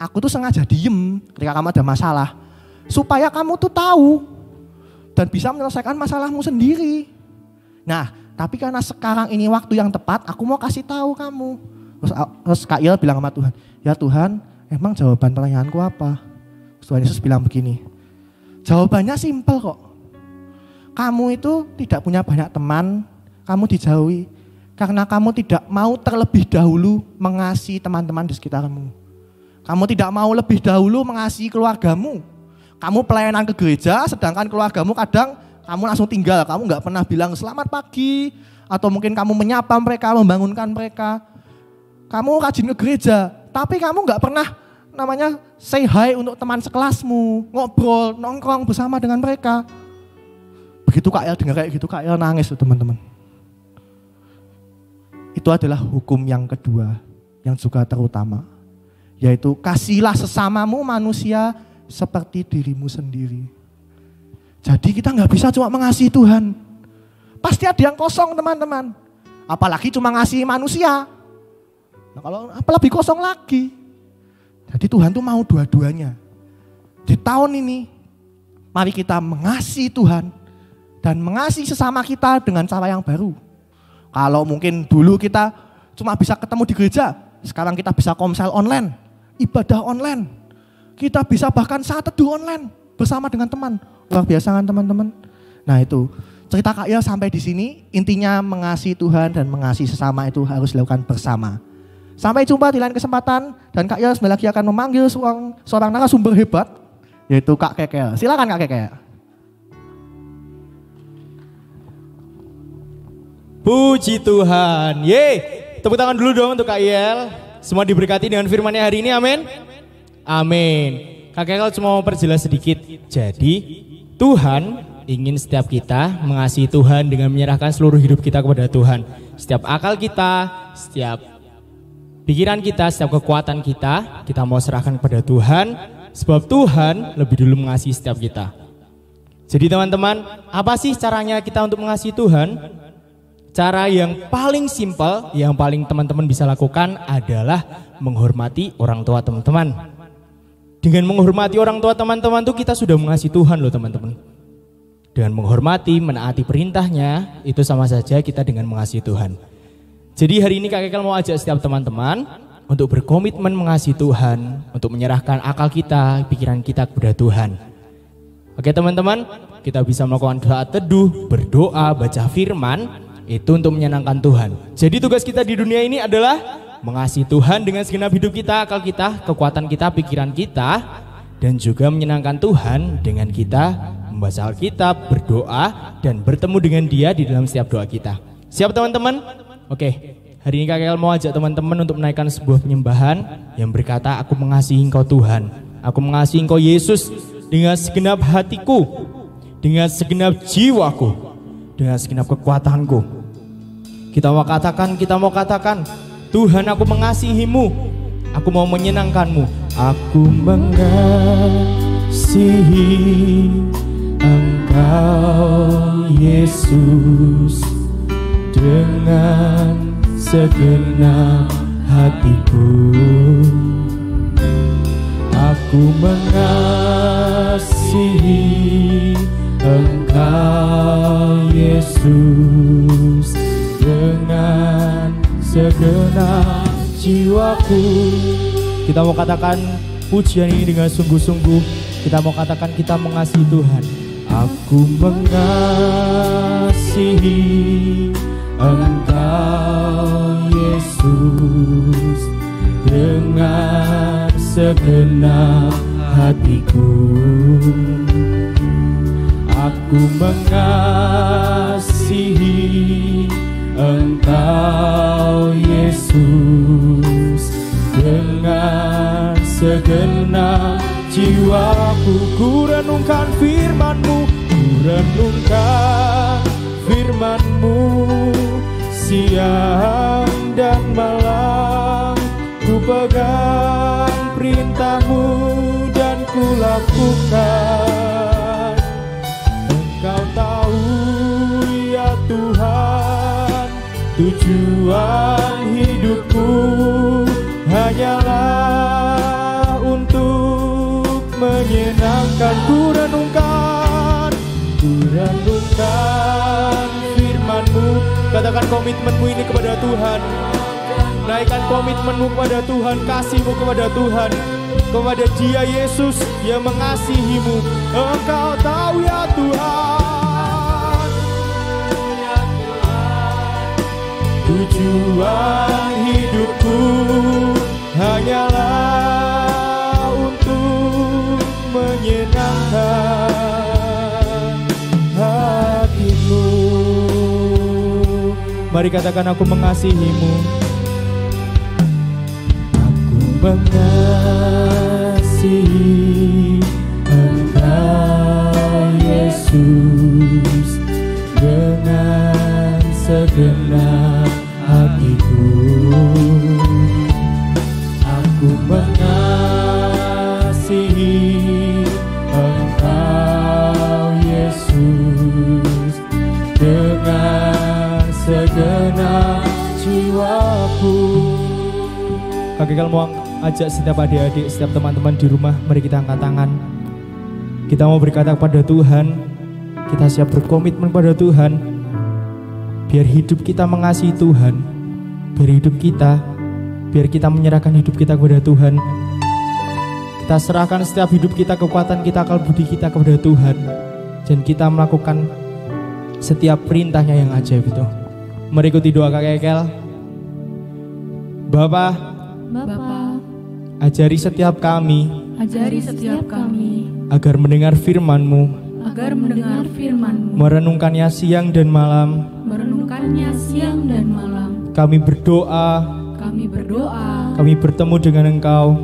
Aku tuh sengaja diem ketika kamu ada masalah, supaya kamu tuh tahu dan bisa menyelesaikan masalahmu sendiri. Nah, tapi karena sekarang ini waktu yang tepat, aku mau kasih tahu kamu. Terus Kak Il bilang sama Tuhan, ya Tuhan, emang jawaban pertanyaanku apa? Tuhan Yesus bilang begini, jawabannya simpel kok. Kamu itu tidak punya banyak teman, kamu dijauhi karena kamu tidak mau terlebih dahulu mengasihi teman-teman di sekitarmu. Kamu tidak mau lebih dahulu mengasihi keluargamu. Kamu pelayanan ke gereja, sedangkan keluargamu kadang kamu langsung tinggal. Kamu gak pernah bilang selamat pagi, atau mungkin kamu menyapa mereka, membangunkan mereka. Kamu rajin ke gereja, tapi kamu gak pernah namanya say hi untuk teman sekelasmu, ngobrol, nongkrong bersama dengan mereka. Begitu Kak Il dengar kayak gitu, Kak Il nangis tuh teman-teman. Itu adalah hukum yang kedua, yang juga terutama. Yaitu kasihilah sesamamu manusia seperti dirimu sendiri. Jadi kita nggak bisa cuma mengasihi Tuhan. Pasti ada yang kosong teman-teman. Apalagi cuma ngasihi manusia. Nah, kalau apalagi kosong lagi. Jadi Tuhan tuh mau dua-duanya. Di tahun ini, mari kita mengasihi Tuhan dan mengasihi sesama kita dengan cara yang baru. Kalau mungkin dulu kita cuma bisa ketemu di gereja, sekarang kita bisa komsel online, ibadah online. Kita bisa bahkan saat teduh online bersama dengan teman. Luar biasa kan teman-teman? Nah itu, cerita Kak Il sampai di sini, intinya mengasihi Tuhan dan mengasihi sesama itu harus dilakukan bersama. Sampai jumpa di lain kesempatan, dan Kak Il sebentar lagi akan memanggil seorang narasumber hebat, yaitu Kak Kekel. Silakan Kak Kekel. Puji Tuhan. Tepuk tangan dulu dong untuk Kak Il. Semua diberkati dengan firman-Nya hari ini, amin. Amin. Kak Kekel cuma mau perjelas sedikit. Jadi Tuhan ingin setiap kita mengasihi Tuhan dengan menyerahkan seluruh hidup kita kepada Tuhan. Setiap akal kita, setiap pikiran kita, setiap kekuatan kita mau serahkan kepada Tuhan. Sebab Tuhan lebih dulu mengasihi setiap kita. Jadi teman-teman, apa sih caranya kita untuk mengasihi Tuhan? Cara yang paling simpel, yang paling teman-teman bisa lakukan adalah menghormati orang tua teman-teman. Dengan menghormati orang tua teman-teman tuh kita sudah mengasihi Tuhan loh teman-teman. Dengan menghormati, menaati perintahnya, itu sama saja kita dengan mengasihi Tuhan. Jadi hari ini Kak Kekel mau ajak setiap teman-teman untuk berkomitmen mengasihi Tuhan, untuk menyerahkan akal kita, pikiran kita kepada Tuhan. Oke teman-teman, kita bisa melakukan doa teduh, berdoa, baca firman, itu untuk menyenangkan Tuhan. Jadi tugas kita di dunia ini adalah mengasihi Tuhan dengan segenap hidup kita, akal kita, kekuatan kita, pikiran kita, dan juga menyenangkan Tuhan dengan kita membaca Alkitab, berdoa, dan bertemu dengan Dia di dalam setiap doa kita. Siap teman-teman? Oke, hari ini Kak Kekel mau ajak teman-teman untuk menaikkan sebuah penyembahan yang berkata, aku mengasihi Engkau Tuhan, aku mengasihi Engkau Yesus, dengan segenap hatiku, dengan segenap jiwaku, dengan segenap kekuatanku. Kita mau katakan, Tuhan, aku mengasihimu, aku mau menyenangkanmu. Aku mengasihi Engkau Yesus dengan segenap hatiku. Aku mengasihi Engkau Yesus dengan segenap jiwaku. Kita mau katakan pujian ini dengan sungguh-sungguh. Kita mau katakan kita mengasihi Tuhan. Aku mengasihi Engkau Yesus dengan segenap hatiku. Aku mengasihi Engkau Yesus dengan segenap jiwaku. Ku renungkan firman-Mu, ku renungkan firman-Mu siang dan malam. Ku pegang perintah-Mu dan ku lakukan. Engkau tahu ya Tuhan, tujuan hidupku hanyalah untuk menyenangkan. Ku renungkan firman-Mu. Katakan komitmen-Mu ini kepada Tuhan. Naikkan komitmen-Mu kepada Tuhan, kasih-Mu kepada Tuhan, kepada Dia Yesus yang mengasihi-Mu. Engkau tahu ya Tuhan, tujuan hidupku hanyalah untuk menyenangkan hatimu. Mari katakan, aku mengasihi-Mu. Mengasihi Engkau Yesus dengan segenap hatiku. Aku mengasihi Engkau Yesus dengan segenap jiwaku. Kakek kalau mau ajak setiap adik-adik, setiap teman-teman di rumah, mari kita angkat tangan. Kita mau berkata kepada Tuhan, kita siap berkomitmen pada Tuhan. Biar hidup kita mengasihi Tuhan, biar kita menyerahkan hidup kita kepada Tuhan. Kita serahkan setiap hidup kita, kekuatan kita, akal budi kita kepada Tuhan. Dan kita melakukan setiap perintahnya yang ajaib itu. Mari ikuti doa Kakek Ekel. Bapa, ajari setiap kami agar mendengar firman-Mu, merenungkannya siang dan malam. Kami berdoa, kami bertemu dengan Engkau,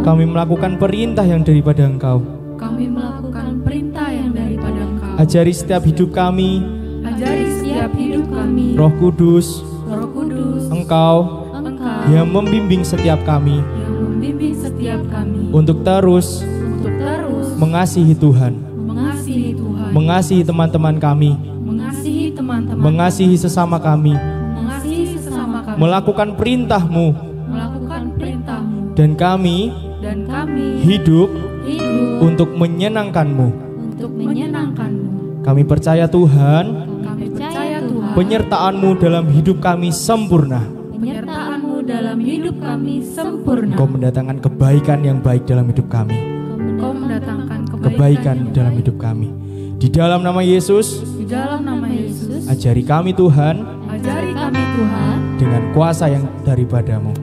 kami melakukan perintah yang daripada Engkau. Ajari setiap hidup kami, Roh Kudus, Engkau yang membimbing setiap kami untuk terus mengasihi Tuhan, mengasihi teman-teman kami, mengasihi sesama kami, melakukan perintah-Mu, dan kami hidup untuk menyenangkan-Mu. Kami percaya Tuhan, penyertaan-Mu dalam hidup kami sempurna. Kau mendatangkan kebaikan yang baik dalam hidup kami. Kebaikan dalam hidup kami. Di dalam nama Yesus, ajari kami Tuhan, dengan kuasa yang daripada-Mu.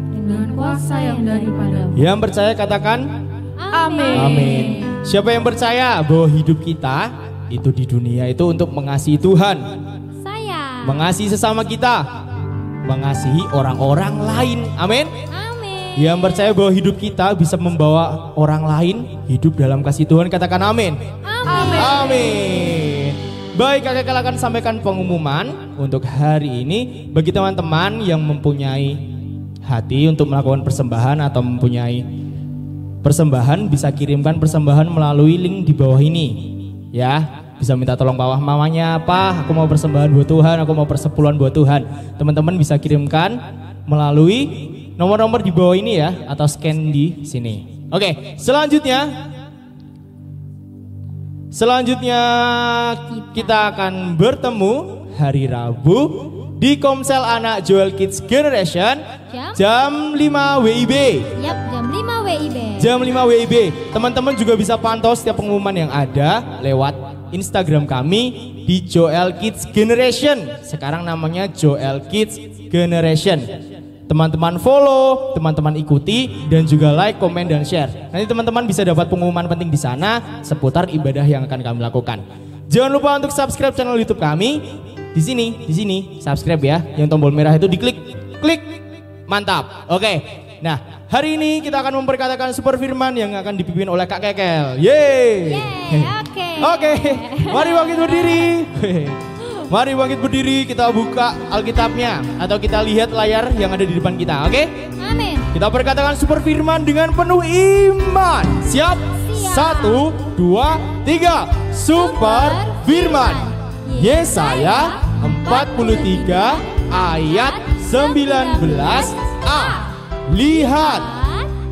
Yang percaya katakan amin. Amin. Siapa yang percaya bahwa hidup kita itu di dunia itu untuk mengasihi Tuhan, mengasihi sesama kita, mengasihi orang-orang lain. Amin. Yang percaya bahwa hidup kita bisa membawa orang lain hidup dalam kasih Tuhan, katakan amin. Amin. Amin. Baik, kakek akan sampaikan pengumuman untuk hari ini. Bagi teman-teman yang mempunyai hati untuk melakukan persembahan atau mempunyai persembahan, bisa kirimkan persembahan melalui link di bawah ini. Ya, bisa minta tolong bawah mamanya, apa, aku mau persembahan buat Tuhan, aku mau persepuluhan buat Tuhan. Teman-teman bisa kirimkan melalui nomor-nomor di bawah ini ya, atau scan di sini. Oke, selanjutnya kita akan bertemu hari Rabu di Komsel Anak Joel Kids Generation jam 5 WIB. Yap, jam 5 WIB. Jam 5 WIB. Teman-teman juga bisa pantau setiap pengumuman yang ada lewat Instagram kami di Joel Kids Generation. Sekarang namanya Joel Kids Generation. Teman-teman follow, teman-teman ikuti, dan juga like, komen, dan share. Nanti teman-teman bisa dapat pengumuman penting di sana seputar ibadah yang akan kami lakukan. Jangan lupa untuk subscribe channel YouTube kami. Di sini subscribe ya. Yang tombol merah itu diklik, klik, mantap. Oke. Nah, hari ini kita akan memperkatakan super firman yang akan dipimpin oleh Kak Kekel. Yeay. Oke. Mari bangkit berdiri. Mari bangkit berdiri, kita buka Alkitabnya atau kita lihat layar yang ada di depan kita, oke? Amin. Kita perkatakan super firman dengan penuh iman. Siap? 1, 2, 3. Super firman. Yesaya 43 ayat 19a. Lihat,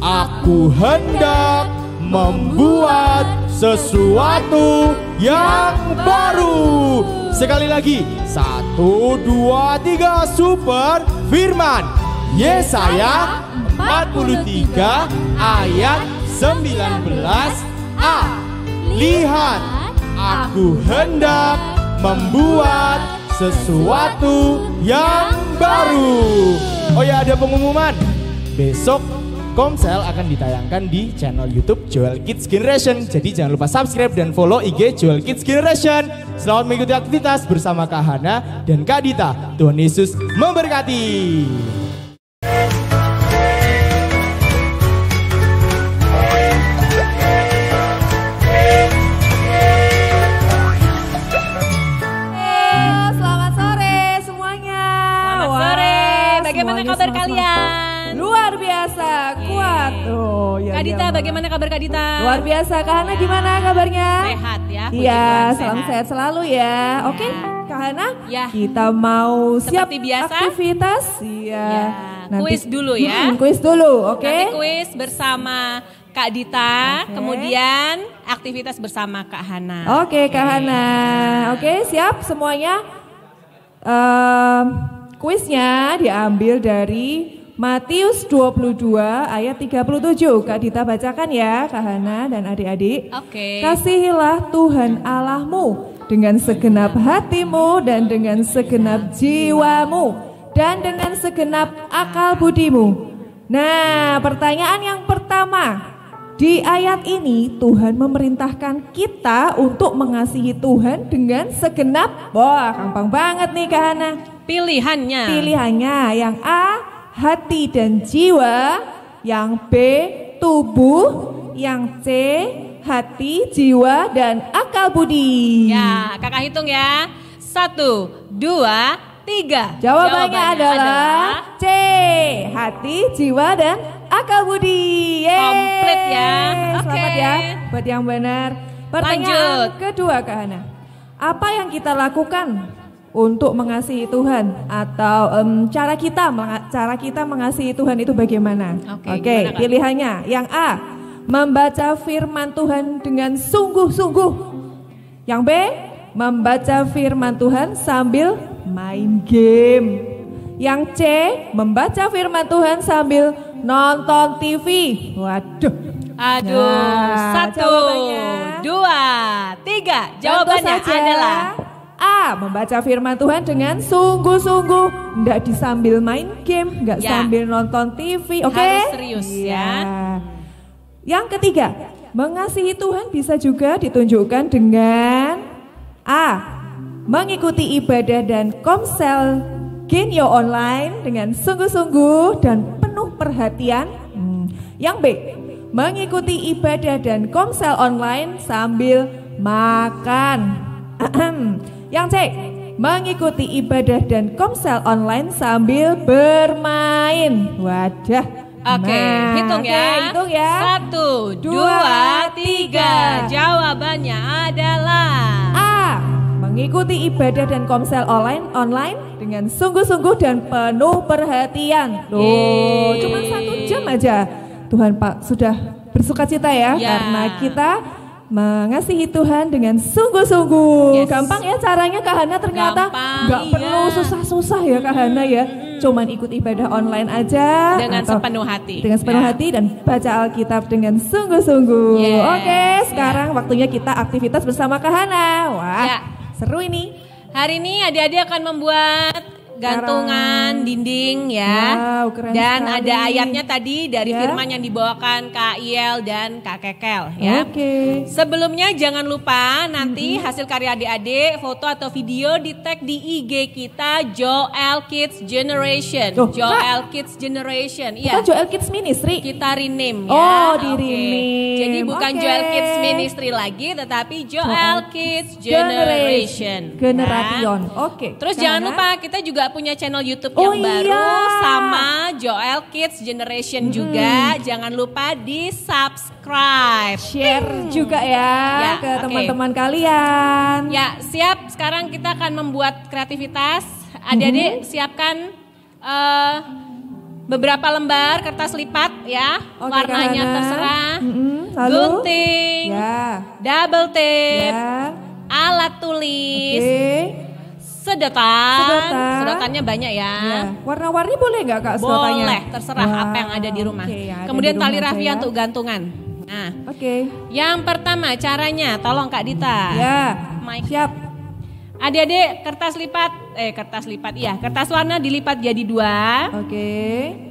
aku hendak membuat sesuatu yang baru. Sekali lagi, 1, 2, 3, super firman. Yesaya 43 ayat 19a. Lihat, aku hendak membuat sesuatu yang baru. Oh ya, ada pengumuman. Besok Komsel akan ditayangkan di channel YouTube Joel Kids Generation. Jadi jangan lupa subscribe dan follow IG Joel Kids Generation. Selamat mengikuti aktivitas bersama Kak Hana dan Kak Dita. Tuhan Yesus memberkati. Selamat sore semuanya. Selamat sore. Bagaimana kabar kalian? Luar biasa, kuat. Oh, ya, Kak Dita, bagaimana kabar Kak Dita? Luar biasa, Kak Hana gimana kabarnya? Sehat ya. puji Iya, Tuhan, salam sehat selalu ya. Oke, Kak Hana, Ya. kita mau siap Seperti biasa? aktivitas. Iya. Ya, kuis dulu ya. Kuis dulu, oke? Nanti kuis bersama Kak Dita, Oke. kemudian aktivitas bersama Kak Hana. Oke, Kak Hana. Oke, siap semuanya? Kuisnya diambil dari Matius 22 ayat 37. Kak Dita bacakan ya, Kak Hana dan adik-adik. Oke. Kasihilah Tuhan Allahmu dengan segenap hatimu dan dengan segenap jiwamu dan dengan segenap akal budimu. Nah, pertanyaan yang pertama. Di ayat ini Tuhan memerintahkan kita untuk mengasihi Tuhan dengan segenap. Wah, gampang banget nih Kak Hana. Pilihannya. Pilihannya yang A, hati dan jiwa, yang B, tubuh, yang C, hati, jiwa, dan akal budi. Ya, kakak hitung ya. 1, 2, 3. Jawabannya adalah C, hati, jiwa, dan akal budi. Yeay. Komplit ya. Selamat Oke. ya buat yang benar. Pertanyaan Lanjut. kedua Kak Hana. Apa yang kita lakukan untuk mengasihi Tuhan, atau cara kita mengasihi Tuhan itu bagaimana? Oke, Oke, gimana, Kak? pilihannya yang A, membaca firman Tuhan dengan sungguh-sungguh. Yang B, membaca firman Tuhan sambil main game. Yang C, membaca firman Tuhan sambil nonton TV. Waduh. Aduh, Nah, 1, jawabannya. 2, 3. Jawabannya Tentu saja adalah A, membaca firman Tuhan dengan sungguh-sungguh. Enggak disambil main game, enggak Ya. sambil nonton TV, oke? Harus serius, Iya. ya. Yang ketiga, mengasihi Tuhan bisa juga ditunjukkan dengan A, mengikuti ibadah dan Komsel Genio online dengan sungguh-sungguh dan penuh perhatian. Yang B, mengikuti ibadah dan komsel online sambil makan. Yang C, mengikuti ibadah dan komsel online sambil bermain. Wadah. Oke, hitung ya. Oke, hitung ya. 1, 2, 3. Jawabannya adalah A, mengikuti ibadah dan komsel online dengan sungguh-sungguh dan penuh perhatian. Loh, cuma 1 jam aja. Tuhan Pak sudah bersuka cita ya, karena kita mengasihi Tuhan dengan sungguh-sungguh. Gampang ya caranya Kak Hana, ternyata nggak perlu susah-susah ya Kak Hana ya. Cuman ikut ibadah online aja dengan sepenuh hati. Dengan sepenuh hati dan baca Alkitab dengan sungguh-sungguh. Oke, sekarang waktunya kita aktivitas bersama Kak Hana. Wah, seru ini. Hari ini adik-adik akan membuat gantungan dinding ya. Wow, keren dan sekali. ada ayatnya tadi dari firman yang dibawakan Kak Iel dan Kak Kekel ya. Oke. Sebelumnya jangan lupa nanti hasil karya adik-adik, foto atau video di tag di IG kita Joel Kids Generation. Joel Kids Generation. Iya. Kita Joel Kids Ministry. Kita rename ya. Oh, di Oke. rename. Jadi bukan Joel Kids Ministry lagi tetapi Joel Kids Generation. Generation. Oke. Terus Kak jangan Hana? lupa kita juga punya channel YouTube yang baru sama Joel Kids Generation juga. Jangan lupa di subscribe, share juga ya ke teman-teman kalian. Ya, siap. Sekarang kita akan membuat kreativitas. Adik-adik siapkan beberapa lembar kertas lipat ya. Warnanya terserah. Lalu? Gunting, double tape, alat tulis. Sedotannya banyak ya. Warna-warni boleh nggak Kak sedotannya? Boleh, terserah apa yang ada di rumah. Kemudian tali rafia untuk gantungan. Nah, yang pertama caranya, tolong Kak Dita. Siap. Adik-adik kertas warna dilipat jadi 2.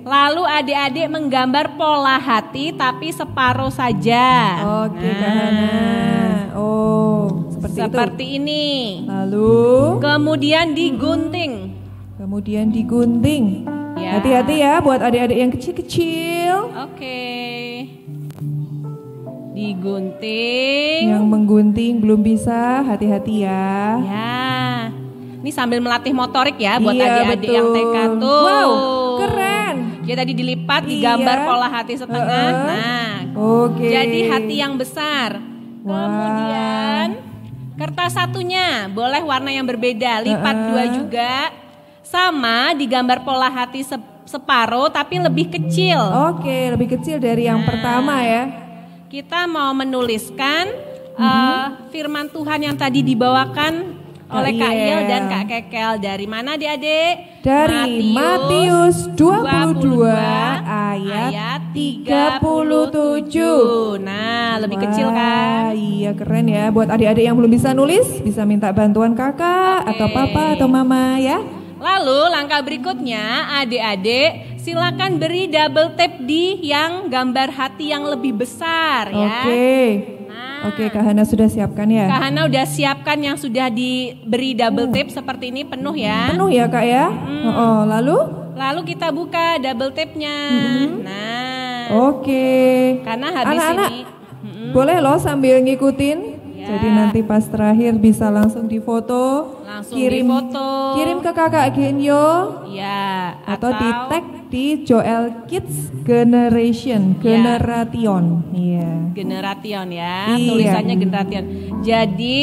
Lalu adik-adik menggambar pola hati tapi separuh saja. Kak Hana. Seperti ini. Lalu kemudian digunting. Hati-hati ya buat adik-adik yang kecil-kecil. Digunting. Yang menggunting belum bisa, hati-hati ya. Ini sambil melatih motorik ya buat adik-adik yang TK tuh. Wow, keren. Jadi tadi dilipat, digambar pola hati setengah. Jadi hati yang besar. Kemudian kertas satunya boleh warna yang berbeda, lipat 2 juga. Sama digambar pola hati separuh tapi lebih kecil. Lebih kecil dari yang pertama ya. Kita mau menuliskan firman Tuhan yang tadi dibawakan oleh Kak Iel dan Kak Kekel. Dari mana adik-adik? Dari Matius 22 ayat 37. Nah, lebih kecil kan? Iya, keren ya. Buat adik-adik yang belum bisa nulis, bisa minta bantuan kakak atau papa atau mama ya. Lalu langkah berikutnya, adik-adik silakan beri double tape di yang gambar hati yang lebih besar ya. Oke, Kak Hana sudah siapkan ya? Kak Hana udah siapkan yang sudah diberi double tape seperti ini, penuh ya. Penuh ya Kak ya? Lalu kita buka double tape-nya. Karena habis anak-anak, ini boleh loh sambil ngikutin. Jadi nanti pas terakhir bisa langsung difoto, kirim ke kakak Genyo, atau di tag di Joel Kids Generation, Generation ya, tulisannya Generation. Jadi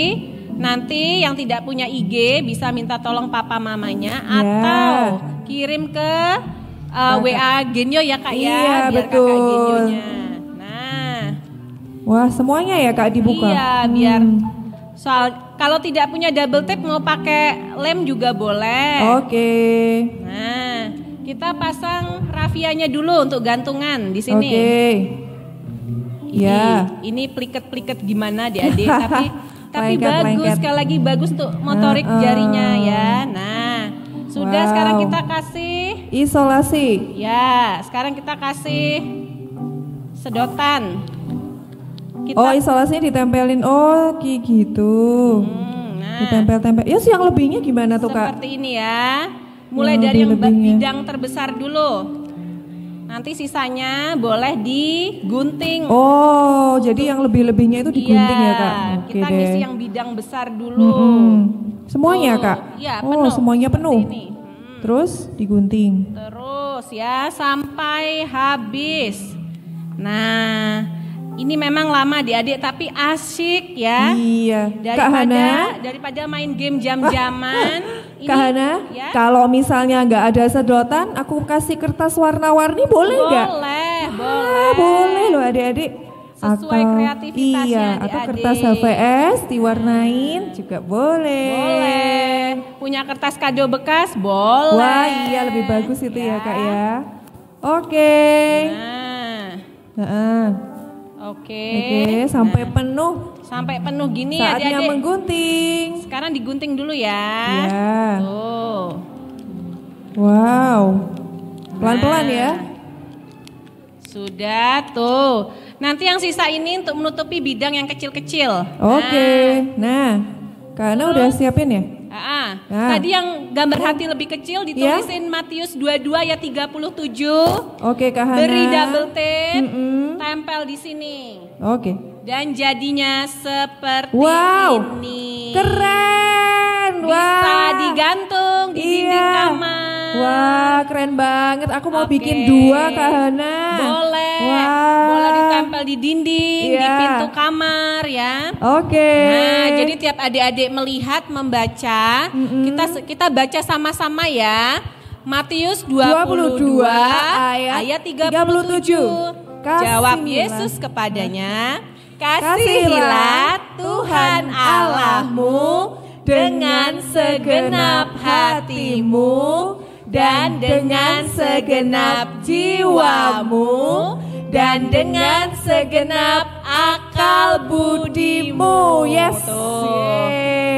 nanti yang tidak punya IG bisa minta tolong papa mamanya atau kirim ke WA Genyo ya Kak ya, biar kakak Genyonya. Wah, semuanya ya Kak dibuka? Iya, biar soal kalau tidak punya double tape mau pakai lem juga boleh. Nah, kita pasang rafianya dulu untuk gantungan di sini. Ini pliket-pliket gimana adik-adik tapi bagus, sekali lagi bagus untuk motorik jarinya ya. Nah, sudah sekarang kita kasih isolasi. Ya, sekarang kita kasih sedotan. Isolasinya ditempelin. Gitu. Ditempel-tempel. Yang lebihnya gimana tuh Kak? Seperti ini ya. Mulai dari yang bidang terbesar dulu. Nanti sisanya boleh digunting. Oh, jadi yang lebih-lebihnya itu digunting ya Kak? Oke Kita deh. ngisi yang bidang besar dulu. Semuanya Kak? Iya, Oh, penuh. semuanya penuh. Seperti ini. Terus digunting. Terus ya sampai habis. Nah, ini memang lama adik-adik tapi asik ya. Iya. Kak Hana, Daripada main game jam-jaman. Kak Hana, ya. kalau misalnya nggak ada sedotan, aku kasih kertas warna-warni boleh nggak? Boleh, Boleh loh adik-adik. Sesuai kreativitasnya Iya, adik-adik. atau kertas HVS diwarnain juga boleh. Boleh. Punya kertas kado bekas? Boleh. Wah iya lebih bagus itu ya Kak ya. Oke. Nah, oke. Sampai penuh. Sampai penuh gini Saatnya adik-adik. menggunting. Sekarang digunting dulu ya. Ya. Tuh. Wow. Pelan-pelan ya. Sudah tuh. Nanti yang sisa ini untuk menutupi bidang yang kecil-kecil. Oke. Nah, Kak Hana udah siapin ya? Nah. Tadi yang gambar hati lebih kecil ditulisin Matius 22 ayat 37. Oke Kak Hana. Beri double tape, tempel di sini. Oke. Dan jadinya seperti ini. Keren. Bisa digantung di dinding kamar. Wah, keren banget. Aku mau bikin 2 Kak Hana. Boleh. Wah. Boleh ditempel di dinding, di pintu kamar ya. Oke. Nah, jadi tiap adik-adik melihat membaca, kita baca sama-sama ya. Matius 22 ayat 37. Jawab Yesus kepadanya, "Kasihilah Tuhan Allahmu dengan segenap hatimu dan dengan segenap jiwamu dan dengan segenap akal budimu." Yes. Tuh.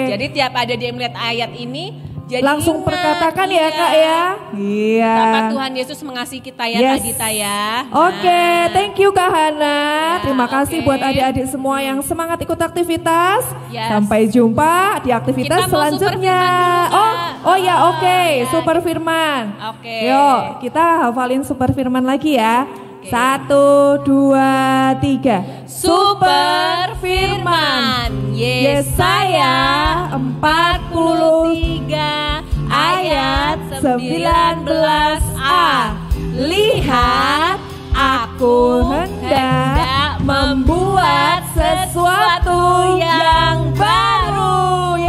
Jadi tiap ada dia melihat ayat ini, jadi langsung perkatakan ya Kak ya. Iya. Betapa Tuhan Yesus mengasihi kita ya Kak Dita ya. Oke, thank you Kak Hana. Terima kasih buat adik-adik semua yang semangat ikut aktivitas. Sampai jumpa di aktivitas Kita mau selanjutnya. Oh ya, oke. Super firman. Oke. Yuk, kita hafalin super firman lagi ya. 1, 2, 3. Super firman Yesaya 43 ayat 19a. Lihat, aku hendak membuat sesuatu yang baru.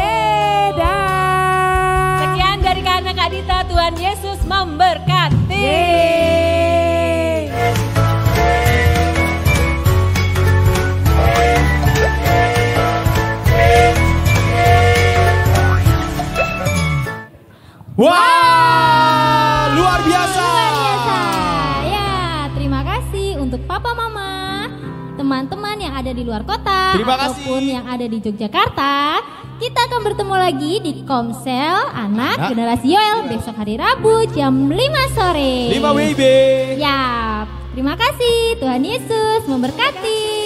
Sekian dari Kak Dita. Tuhan Yesus memberkati. Wah, luar biasa. Ya, terima kasih untuk Papa Mama, teman-teman yang ada di luar kota ataupun yang ada di Yogyakarta. Kita akan bertemu lagi di Komsel Anak Generasi Yoel besok hari Rabu jam 5 sore. 5 WIB. Ya, terima kasih. Tuhan Yesus memberkati.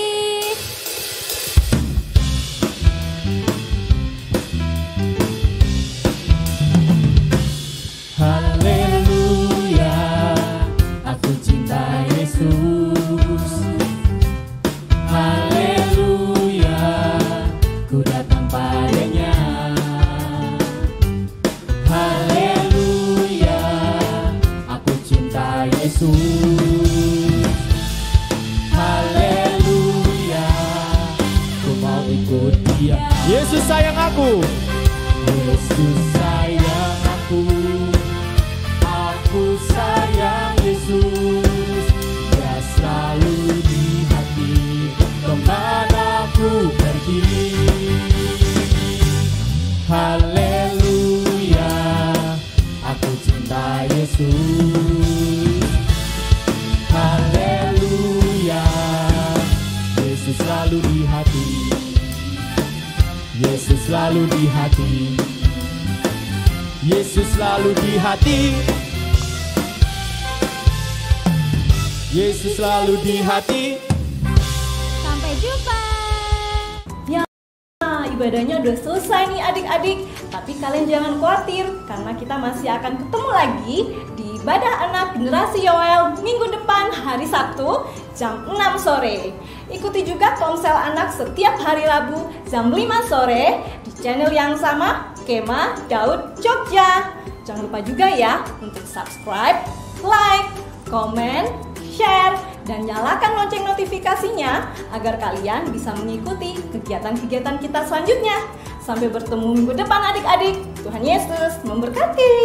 Haleluya, aku cinta Yesus. Haleluya, ku datang padanya. Haleluya, aku cinta Yesus. Haleluya, ku mau ikut Dia. Yesus sayang aku. Yesus sayang aku. Aku sayang Yesus, Dia selalu di hati kemana ku pergi. Haleluya, aku cinta Yesus. Haleluya, Yesus selalu di hati. Yesus selalu di hati. Yesus selalu di hati. Yesus selalu di hati. Sampai jumpa. Ya, ibadahnya udah selesai nih adik-adik. Tapi kalian jangan khawatir karena kita masih akan ketemu lagi di Ibadah Anak Generasi Yoel minggu depan hari Sabtu jam 6 sore. Ikuti juga Komsel Anak setiap hari Rabu jam 5 sore di channel yang sama, Kema Daud Jogja. Jangan lupa juga ya untuk subscribe, like, komen, share, dan nyalakan lonceng notifikasinya agar kalian bisa mengikuti kegiatan-kegiatan kita selanjutnya. Sampai bertemu minggu depan adik-adik. Tuhan Yesus memberkati.